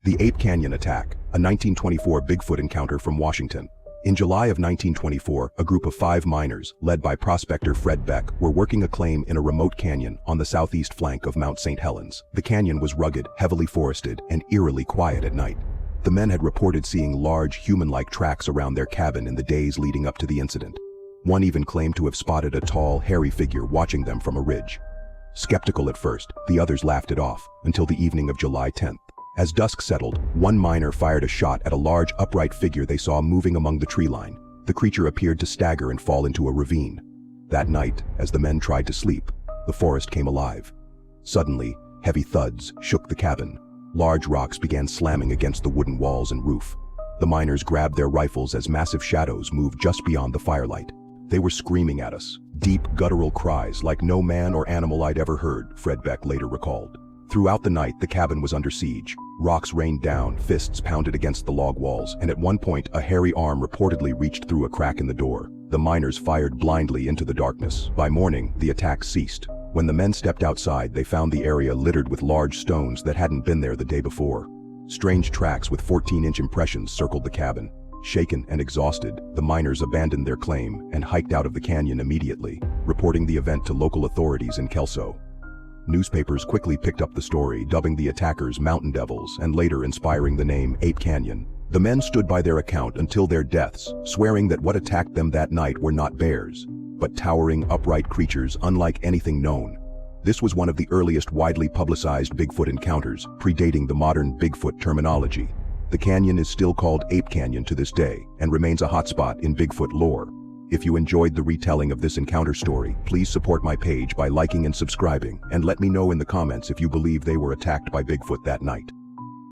The Ape Canyon Attack, a 1924 Bigfoot encounter from Washington. In July of 1924, a group of 5 miners, led by prospector Fred Beck, were working a claim in a remote canyon on the southeast flank of Mount St. Helens. The canyon was rugged, heavily forested, and eerily quiet at night. The men had reported seeing large, human-like tracks around their cabin in the days leading up to the incident. One even claimed to have spotted a tall, hairy figure watching them from a ridge. Skeptical at first, the others laughed it off, until the evening of July 10th. As dusk settled, one miner fired a shot at a large, upright figure they saw moving among the tree line. The creature appeared to stagger and fall into a ravine. That night, as the men tried to sleep, the forest came alive. Suddenly, heavy thuds shook the cabin. Large rocks began slamming against the wooden walls and roof. The miners grabbed their rifles as massive shadows moved just beyond the firelight. They were screaming at us, deep, guttural cries like no man or animal I'd ever heard, Fred Beck later recalled. Throughout the night, the cabin was under siege. Rocks rained down, fists pounded against the log walls, and at one point, a hairy arm reportedly reached through a crack in the door. The miners fired blindly into the darkness. By morning, the attack ceased. When the men stepped outside, they found the area littered with large stones that hadn't been there the day before. Strange tracks with 14-inch impressions circled the cabin. Shaken and exhausted, the miners abandoned their claim and hiked out of the canyon immediately, reporting the event to local authorities in Kelso. Newspapers quickly picked up the story, dubbing the attackers Mountain Devils and later inspiring the name Ape Canyon. The men stood by their account until their deaths, swearing that what attacked them that night were not bears, but towering, upright creatures unlike anything known. This was one of the earliest widely publicized Bigfoot encounters, predating the modern Bigfoot terminology. The canyon is still called Ape Canyon to this day and remains a hotspot in Bigfoot lore. If you enjoyed the retelling of this encounter story, please support my page by liking and subscribing, and let me know in the comments if you believe they were attacked by Bigfoot that night.